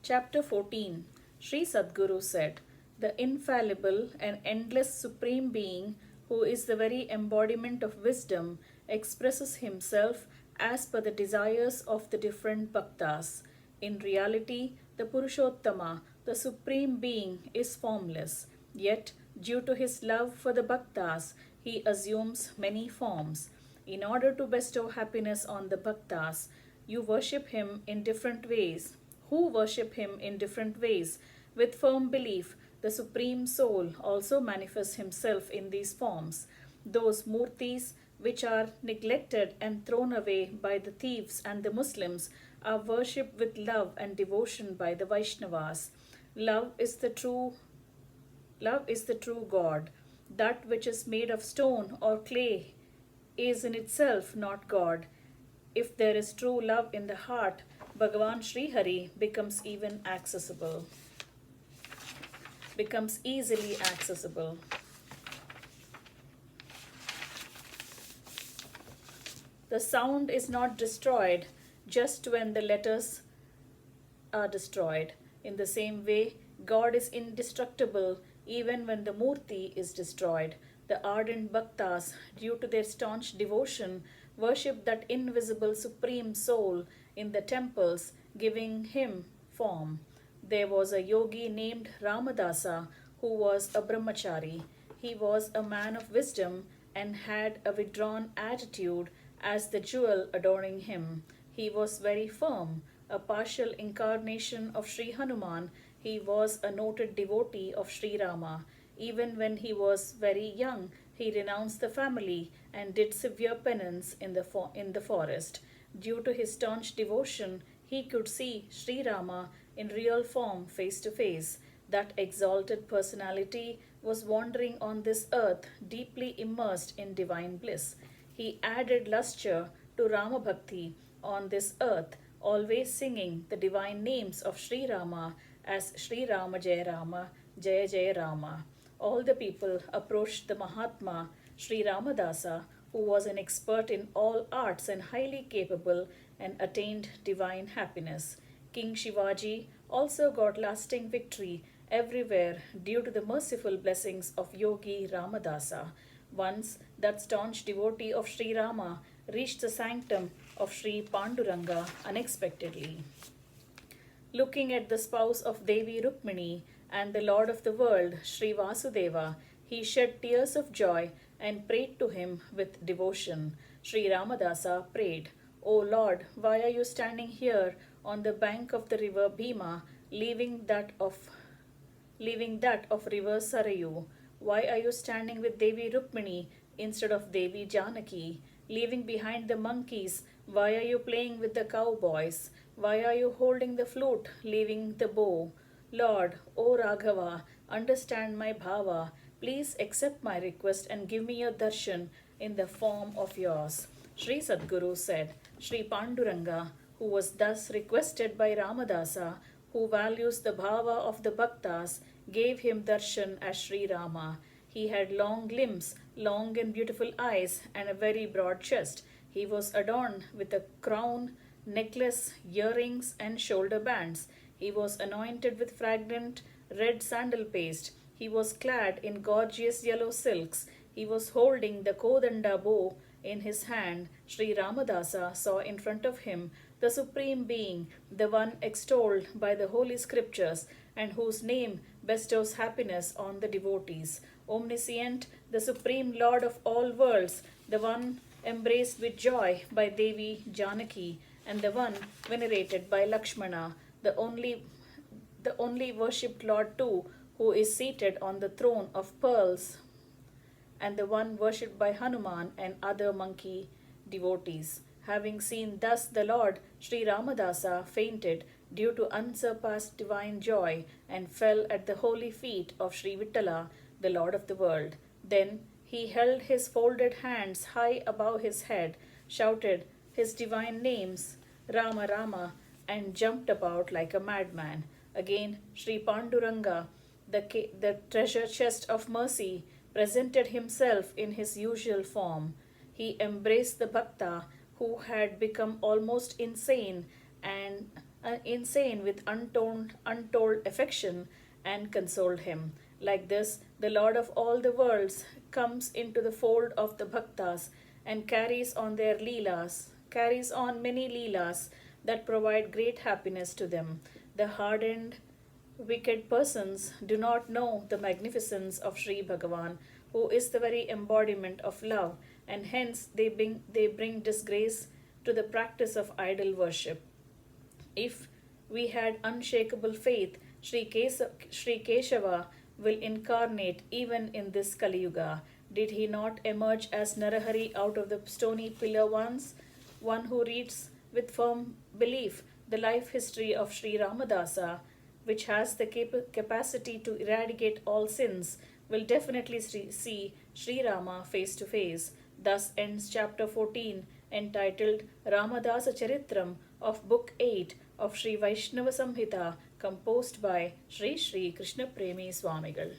Chapter 14. Sri Sadguru said, "The infallible and endless Supreme Being, who is the very embodiment of wisdom, expresses himself as per the desires of the different bhaktas. In reality, the Purushottama, the Supreme Being, is formless. Yet, due to his love for the bhaktas, he assumes many forms. In order to bestow happiness on the bhaktas, you worship him in different ways. Who worship him in different ways. With firm belief, the Supreme Soul also manifests himself in these forms. Those murtis which are neglected and thrown away by the thieves and the Muslims are worshipped with love and devotion by the Vaishnavas. Love is the true God. That which is made of stone or clay is in itself not God. If there is true love in the heart, Bhagavan Sri Hari becomes easily accessible. The sound is not destroyed just when the letters are destroyed. In the same way, God is indestructible even when the Murti is destroyed. The ardent Bhaktas, due to their staunch devotion, worship that invisible Supreme Soul in the temples, giving him form. There was a yogi named Ramadasa who was a brahmachari. He was a man of wisdom and had a withdrawn attitude as the jewel adorning him. He was very firm, a partial incarnation of Sri Hanuman. He was a noted devotee of Sri Rama. Even when he was very young, he renounced the family and did severe penance in the forest. Due to his staunch devotion, he could see Sri Rama in real form face to face. That exalted personality was wandering on this earth, deeply immersed in divine bliss. He added lustre to Rama Bhakti on this earth, always singing the divine names of Sri Rama as Sri Rama Jaya Rama, Jaya Jaya Rama. All the people approached the Mahatma, Sri Ramadasa, who was an expert in all arts and highly capable, and attained divine happiness. King Shivaji also got lasting victory everywhere due to the merciful blessings of Yogi Ramadasa. Once that staunch devotee of Sri Rama reached the sanctum of Sri Panduranga unexpectedly. Looking at the spouse of Devi Rukmini and the Lord of the world, Sri Vasudeva, he shed tears of joy and prayed to him with devotion. Sri Ramadasa prayed, "O Lord, why are you standing here on the bank of the river Bhima, leaving that of river Sarayu? Why are you standing with Devi Rukmini instead of Devi Janaki? Leaving behind the monkeys, why are you playing with the cowboys? Why are you holding the flute, leaving the bow? Lord, O Raghava, understand my bhava. Please accept my request and give me your darshan in the form of yours." Sri Sadguru said, Sri Panduranga, who was thus requested by Ramadasa, who values the bhava of the bhaktas, gave him darshan as Sri Rama. He had long limbs, long and beautiful eyes, and a very broad chest. He was adorned with a crown, necklace, earrings, and shoulder bands. He was anointed with fragrant red sandal paste. He was clad in gorgeous yellow silks. He was holding the Kodanda bow in his hand. Sri Ramadasa saw in front of him the Supreme Being, the one extolled by the Holy Scriptures, and whose name bestows happiness on the devotees. Omniscient, the Supreme Lord of all worlds, the one embraced with joy by Devi Janaki, and the one venerated by Lakshmana, the only worshipped Lord too, who is seated on the throne of pearls, and the one worshipped by Hanuman and other monkey devotees. Having seen thus the Lord, Sri Ramadasa fainted due to unsurpassed divine joy and fell at the holy feet of Sri Vittala, the Lord of the world. Then he held his folded hands high above his head, shouted his divine names, Rama Rama, and jumped about like a madman. Again, Sri Panduranga, the treasure chest of mercy, presented himself in his usual form. He embraced the bhakta who had become almost insane and insane with untold affection, and consoled him. Like this, the Lord of all the worlds comes into the fold of the bhaktas and carries on many leelas that provide great happiness to them. The hardened, wicked persons do not know the magnificence of Sri Bhagavan, who is the very embodiment of love, and hence they bring disgrace to the practice of idol worship. If we had unshakable faith, Sri Keshava will incarnate even in this Kali Yuga. Did he not emerge as Narahari out of the stony pillar once? One who reads with firm belief the life history of Sri Ramadasa, which has the capacity to eradicate all sins, will definitely see Sri Rama face to face. Thus ends chapter 14, entitled Ramadasa Charitam of Book 8 of Sri Vaishnava Samhita, composed by Shri Krishna Premi Swamigal.